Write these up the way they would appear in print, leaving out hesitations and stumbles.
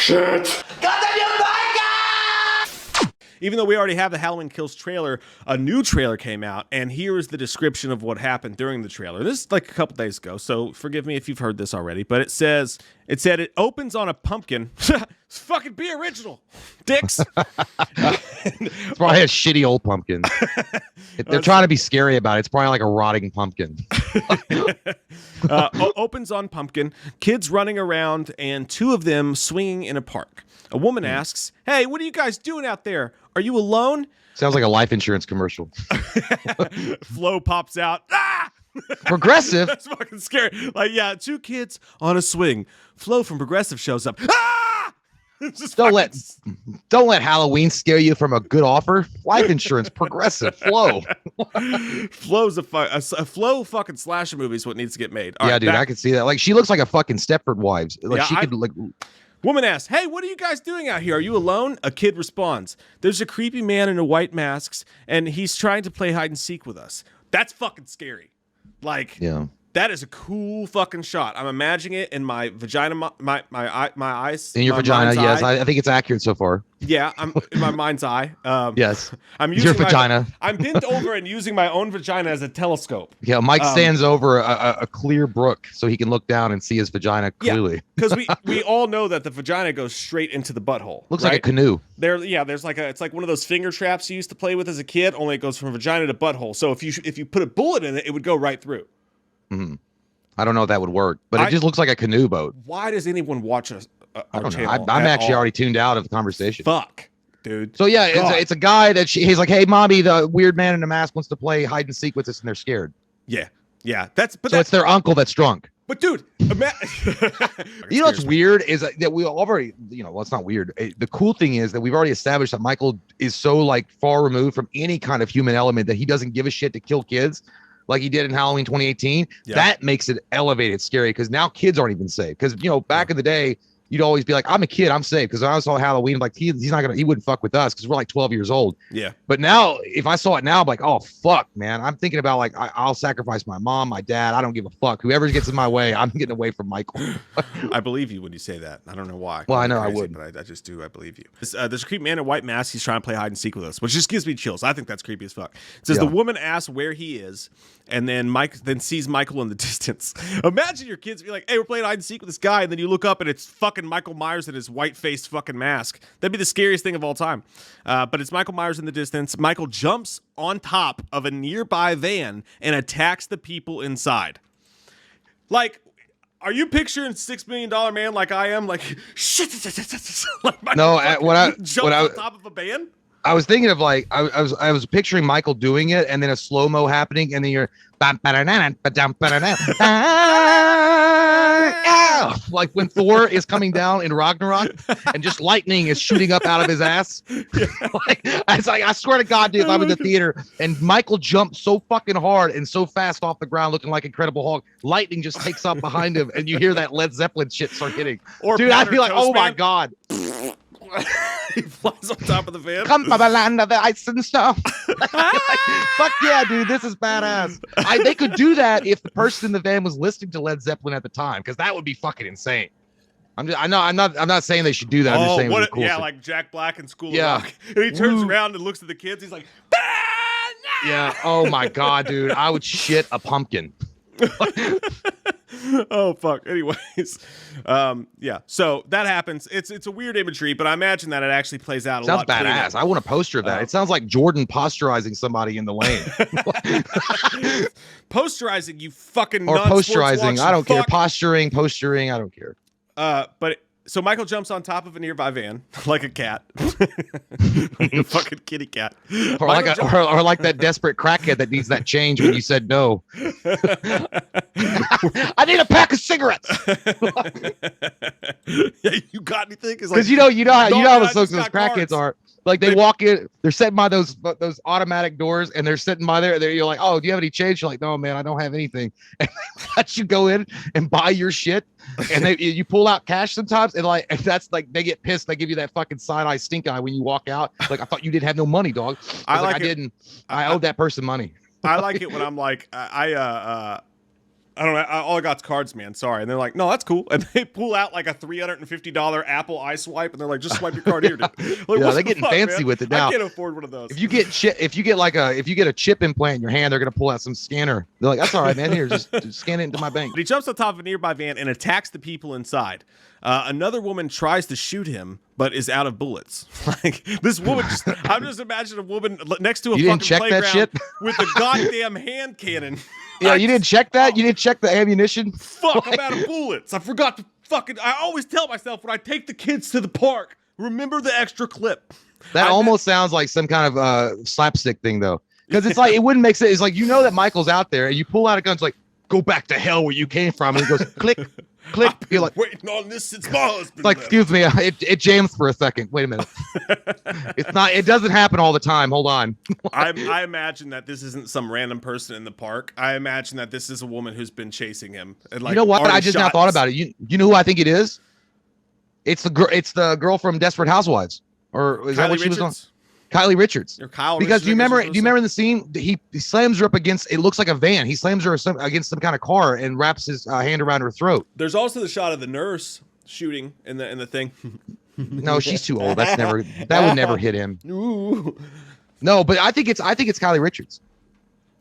Shit. Even though we already have the Halloween Kills trailer, a new trailer came out, and here is the description of what happened during the trailer. This is like a couple days ago, so forgive me if you've heard this already, but it said it opens on a pumpkin. Fucking be original, dicks. It's probably a shitty old pumpkin. They're trying to be scary about it. It's probably like a rotting pumpkin. Opens on pumpkin, kids running around, and two of them swinging in a park. A woman asks, "Hey, what are you guys doing out there? Are you alone?" Sounds like a life insurance commercial. Flo pops out. Ah! Progressive. That's fucking scary. Like, yeah, two kids on a swing. Flo from Progressive shows up. Ah! Don't let Halloween scare you from a good offer. Life insurance, Progressive, Flo. Flo's a Flo fucking slasher movie is what needs to get made. All right, dude, I can see that. Like, she looks like a fucking Stepford Wives. Like, yeah, she could like. Woman asks, "Hey, what are you guys doing out here? Are you alone?" A kid responds, "There's a creepy man in a white mask, and he's trying to play hide and seek with us." That's fucking scary. Like, yeah. That is a cool fucking shot. I'm imagining it in my vagina, my eyes. In your vagina, yes. I think it's accurate so far. Yeah, I'm in my mind's eye. Yes. I'm using your vagina. I'm bent over and using my own vagina as a telescope. Yeah, Mike stands over a clear brook so he can look down and see his vagina clearly. Because we all know that the vagina goes straight into the butthole. Looks like a canoe. There's like it's like one of those finger traps you used to play with as a kid, only it goes from vagina to butthole. So if you put a bullet in it, it would go right through. Mm-hmm. I don't know if that would work, but it just looks like a canoe boat. Why does anyone watch our channel? I'm actually already tuned out of the conversation. Fuck, dude. So yeah, it's a guy that he's like, "Hey, mommy, the weird man in the mask wants to play hide and seek with us," and they're scared. Yeah. It's their uncle that's drunk. But dude, you know what's weird is that we already, well, it's not weird. The cool thing is that we've already established that Michael is so like far removed from any kind of human element that he doesn't give a shit to kill kids. Like he did in Halloween 2018, that makes it elevated scary because now kids aren't even safe. Because back in the day, you'd always be like, "I'm a kid, I'm safe." Because I saw Halloween, like he wouldn't fuck with us because we're like 12 years old. Yeah. But now, if I saw it now, I'm like, "Oh fuck, man!" I'm thinking about like I'll sacrifice my mom, my dad. I don't give a fuck. Whoever gets in my way, I'm getting away from Michael. I believe you when you say that. I don't know why. Well, I know crazy, I would, but I just do. I believe you. There's a creepy man in a white mask. He's trying to play hide and seek with us, which just gives me chills. I think that's creepy as fuck. It says the woman asks where he is, and then Mike sees Michael in the distance. Imagine your kids be like, "Hey, we're playing hide and seek with this guy," and then you look up and it's fucking Michael Myers in his white-faced fucking mask. That'd be the scariest thing of all time. But it's Michael Myers in the distance. Michael jumps on top of a nearby van and attacks the people inside. Like, are you picturing $6 Million Man like I am? Like, shit. Like no, when I on top of a van. I was thinking of like I was picturing Michael doing it, and then a slow mo happening, and then you're like when Thor is coming down in Ragnarok, and just lightning is shooting up out of his ass. Like it's like I swear to God, dude, if I'm in the theater and Michael jumps so fucking hard and so fast off the ground, looking like Incredible Hulk, lightning just takes up behind him, and you hear that Led Zeppelin shit start hitting. Dude, I'd be like, "Oh my God." He flies on top of the van. Come from the land of the ice and stuff. Like, fuck yeah, dude, this is badass. They could do that if the person in the van was listening to Led Zeppelin at the time, because that would be fucking insane. I'm not saying they should do that. I'm just saying it would be cool. Yeah, like Jack Black in School of Rock. And he turns around and looks at the kids. He's like, yeah. Oh my God, dude, I would shit a pumpkin. Oh fuck. Anyways, yeah. So that happens. It's a weird imagery, but I imagine that it actually plays out a lot. Sounds badass. Cleaner. I want a poster of that. It sounds like Jordan posterizing somebody in the lane. Posterizing, you fucking or posterizing. I don't care. Posturing, I don't care. But. So Michael jumps on top of a nearby van like a cat, like a fucking kitty cat, or like that desperate crackhead that needs that change when you said no. I need a pack of cigarettes. Yeah, you got anything? Because you know how those crackheads are. Like they walk in, they're sitting by those automatic doors, and they're sitting by there. You're like, "Oh, do you have any change?" You're like, "No, man, I don't have anything." And they let you go in and buy your shit, and you pull out cash sometimes, and that's like they get pissed. They give you that fucking side eye, stink eye when you walk out. Like, I thought you didn't have no money, dog. I didn't. I owed that person money. I like it when I'm like, I don't know. All I got's cards, man. Sorry. And they're like, no, that's cool. And they pull out like a $350 Apple iSwipe, and they're like, just swipe your card here, dude. Like, yeah, they're getting fancy man? with it now. I can't afford one of those. If you get a chip implant in your hand, they're gonna pull out some scanner. They're like, that's all right, man. Here, just scan it into my bank. But he jumps on top of a nearby van and attacks the people inside. Another woman tries to shoot him, but is out of bullets. Like this woman, I'm just imagining a woman next to a fucking playground with a goddamn hand cannon. Yeah, you didn't check that? You didn't check the ammunition? Fuck, I'm out of bullets. I forgot to fucking. I always tell myself when I take the kids to the park, remember the extra clip. That almost sounds like some kind of slapstick thing, though. Because it's like, it wouldn't make sense. It's like, you know that Michael's out there, and you pull out a gun, it's like, go back to hell where you came from. And he goes, click, click. You're like, waiting on this since my husband. Like, excuse me, it jams for a second. Wait a minute. It's not. It doesn't happen all the time. Hold on. I imagine that this isn't some random person in the park. I imagine that this is a woman who's been chasing him. And like, you know what? I just now thought about it. You know who I think it is? It's the girl from Desperate Housewives. Or is that what she was on? Kylie Richards. Or Kyle because Richards, do you remember in the scene he slams her up against, it looks like a van. He slams her against some kind of car and wraps his hand around her throat. There's also the shot of the nurse shooting in the thing. No, she's too old. That would never hit him. Ooh. No, but I think it's Kylie Richards.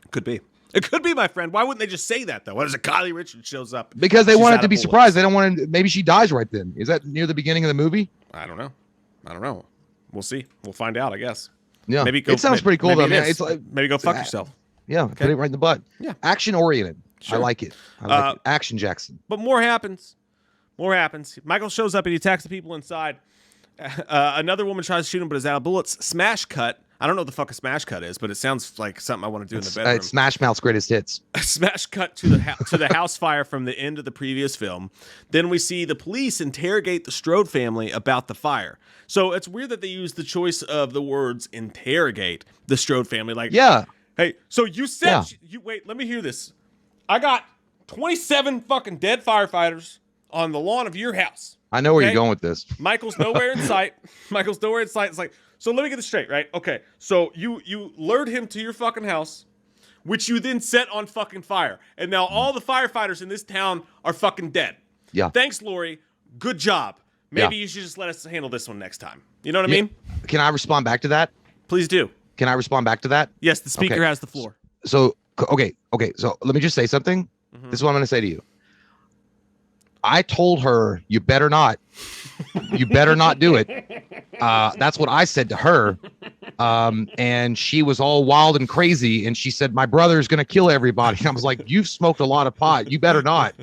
Could be. It could be, my friend. Why wouldn't they just say that though? What is it? Kylie Richards shows up because they want it to be surprised. They don't want to. Maybe she dies right then. Is that near the beginning of the movie? I don't know. We'll see. We'll find out, I guess. Yeah, maybe it sounds pretty cool though, man. It's like, maybe go fuck yourself. Yeah, okay. Put it right in the butt. Yeah, action oriented. Sure. I like it. Action Jackson. But more happens. Michael shows up and he attacks the people inside. Another woman tries to shoot him, but is out of bullets. Smash cut. I don't know what the fuck a smash cut is, but it sounds like something I want to do in the bedroom. It's Smash Mouth's greatest hits. A smash cut to the house fire from the end of the previous film. Then we see the police interrogate the Strode family about the fire. So it's weird that they use the choice of the words interrogate the Strode family. Like, yeah. Hey, so you said you wait, let me hear this. I got 27 fucking dead firefighters on the lawn of your house. I know where you're going with this. Michael's nowhere in sight. It's like, so let me get this straight, right? Okay, so you lured him to your fucking house, which you then set on fucking fire. And now all the firefighters in this town are fucking dead. Yeah. Thanks, Lori. Good job. Maybe you should just let us handle this one next time. You know what I mean? Can I respond back to that? Please do. Can I respond back to that? Yes, the speaker has the floor. So, okay. So let me just say something. Mm-hmm. This is what I'm going to say to you. I told her, you better not do it. That's what I said to her. And she was all wild and crazy. And she said, my brother's going to kill everybody. And I was like, you've smoked a lot of pot. You better not.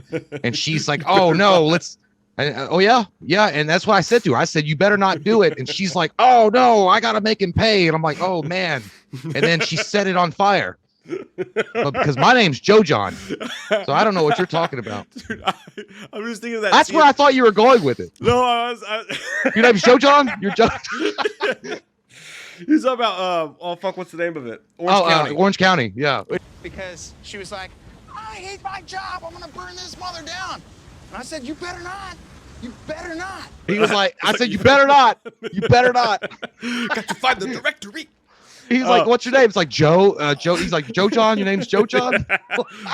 And she's like, oh no, let's, oh yeah. Yeah. And that's what I said to her. I said, you better not do it. And she's like, oh no, I got to make him pay. And I'm like, oh man. And then she set it on fire. But because my name's Joe John, so I don't know what you're talking about. Dude, I'm just thinking of that. That's where I thought you were going with it. No, Your name's Joe John. You're Joe. He's talking about oh fuck, what's the name of it? Orange County. Orange County. Yeah. Because she was like, I hate my job. I'm gonna burn this mother down. And I said, you better not. You better not. He was like, I said, you better not. You better not. Got to find the directory. He's like, what's your name? It's like Joe. Joe. He's like, Joe John. Your name's Joe John.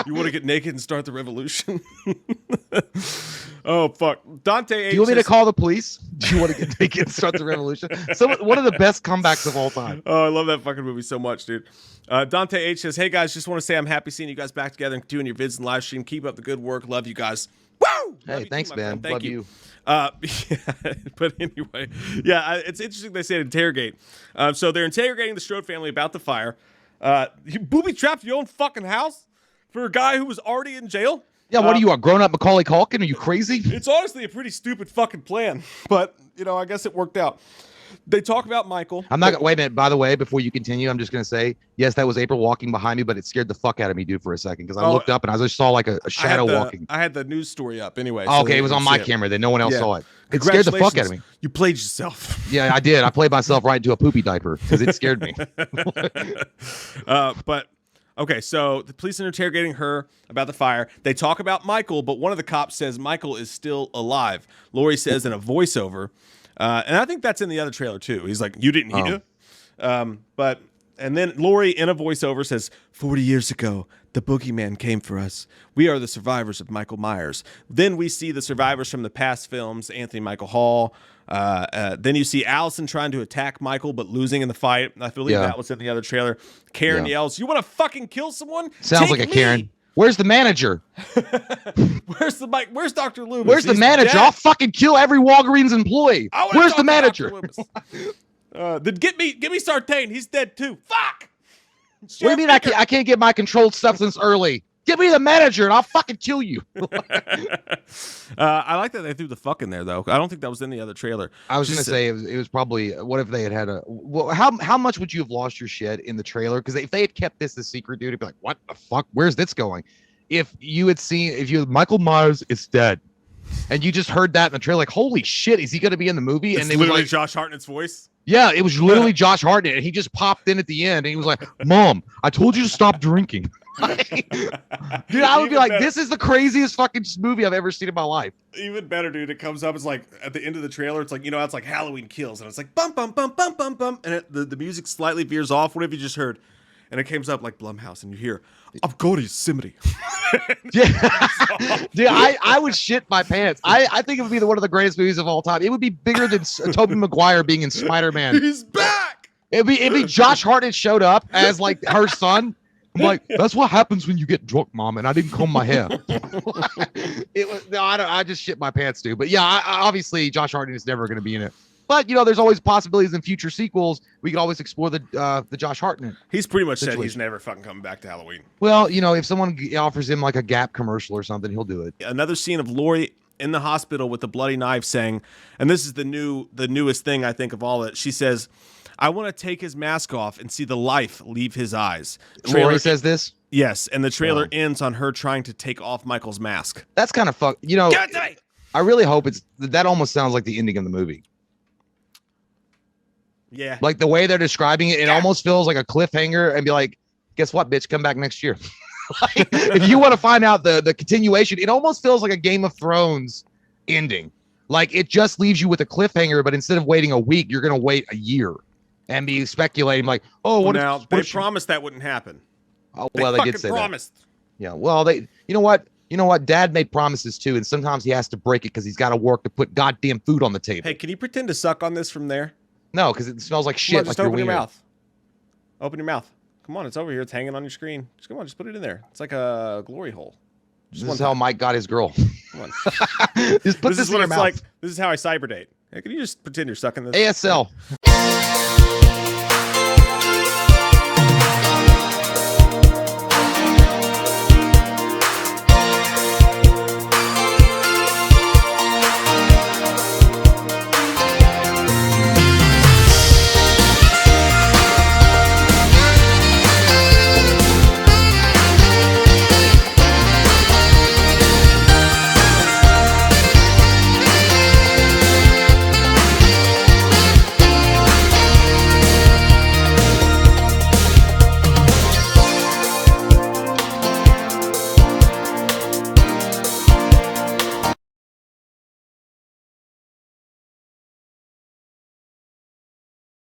You want to get naked and start the revolution? Oh fuck, Dante. Do you want me to call the police? Do you want to get naked and start the revolution? So one of the best comebacks of all time. Oh, I love that fucking movie so much, dude. Dante H says, "Hey guys, just want to say I'm happy seeing you guys back together and doing your vids and live stream. Keep up the good work. Love you guys. Woo! Hey, thanks, man. Thank Love you. Yeah, but anyway, it's interesting they said interrogate. So they're interrogating the Strode family about the fire. You booby trapped your own fucking house for a guy who was already in jail. Yeah, what are you, a grown-up Macaulay Culkin? Are you crazy? It's honestly a pretty stupid fucking plan, but I guess it worked out. They talk about Michael. I'm not. Wait a minute. By the way, before you continue, I'm just gonna say, yes, that was April walking behind me, but it scared the fuck out of me, dude, for a second, because I looked up and I just saw like a shadow walking. I had the news story up anyway. So okay, it was on my camera. Then no one else saw it. It scared the fuck out of me. You played yourself. Yeah, I did. I played myself right into a poopy diaper because it scared me. But okay, so the police are interrogating her about the fire. They talk about Michael, but one of the cops says Michael is still alive. Lori says in a voiceover. And I think that's in the other trailer too. He's like, "You didn't hear," but And then Lori, in a voiceover, says, 40 years ago, the boogeyman came for us. We are the survivors of Michael Myers. Then we see the survivors from the past films, Anthony Michael Hall. Then you see Allison trying to attack Michael, but losing in the fight. I believe that was in the other trailer. Karen yells, "You want to fucking kill someone? Sounds like a Karen. Where's the manager? Where's the Mike? Where's Dr. Loomis? Where's the manager? Dead. I'll fucking kill every Walgreens employee. Where's the manager? Then get me Sartain. He's dead too. Fuck. What do you mean I can't get my controlled substance early? Give me the manager and I'll fucking kill you. I like that they threw the fuck in there though. I don't think that was in the other trailer. I was going to say it was probably, what if they had a, well, how much would you have lost your shit in the trailer? Because if they had kept this a secret, dude, it'd be like, what the fuck? Where's this going? If you had Michael Myers is dead and you just heard that in the trailer, like, holy shit, is he going to be in the movie? It's and it literally was like, Josh Hartnett's voice. Yeah, it was literally Josh Hartnett, and he just popped in at the end, and he was like, "Mom, I told you to stop drinking." Dude, I would be like, "This is the craziest fucking movie I've ever seen in my life." Even better, dude. It comes up. It's like at the end of the trailer. It's like, it's like Halloween Kills, and it's like bum bum bum bum bum bum, and the music slightly veers off. What have you just heard? And it comes up like Blumhouse, and you hear, "I'm going to Yosemite." Yeah, dude, I would shit my pants. I think it would be one of the greatest movies of all time. It would be bigger than Tobey Maguire being in Spider-Man. He's back. It'd be Josh Hartnett showed up as like her son. I'm like, that's what happens when you get drunk, Mom, and I didn't comb my hair. I just shit my pants, dude. But yeah, obviously Josh Hartnett is never going to be in it. But there's always possibilities in future sequels. We could always explore the Josh Hartnett. He's pretty much said he's never fucking coming back to Halloween. Well, if someone offers him like a Gap commercial or something, he'll do it. Another scene of Lori in the hospital with the bloody knife saying, and this is the newest thing I think of all it. She says, "I want to take his mask off and see the life leave his eyes." Lori says this? Yes, and the trailer ends on her trying to take off Michael's mask. That's kind of fuck. I really hope that almost sounds like the ending of the movie. Yeah. Like the way they're describing it, it almost feels like a cliffhanger and be like, guess what, bitch, come back next year. Like, if you want to find out the continuation, it almost feels like a Game of Thrones ending. Like it just leaves you with a cliffhanger, but instead of waiting a week, you're going to wait a year and be speculating like, oh, they promised that wouldn't happen. Oh, well, they did say promised. That. Yeah. Well, you know what? Dad made promises too. And sometimes he has to break it because he's got to work to put goddamn food on the table. Hey, can you pretend to suck on this from there? No, because it smells like shit. Just open your mouth. Open your mouth. Come on, it's over here. It's hanging on your screen. Just come on, just put it in there. It's like a glory hole. This is how Mike got his girl. Come on. Just put this in your mouth. This is how I cyberdate. Hey, can you just pretend you're sucking this? ASL.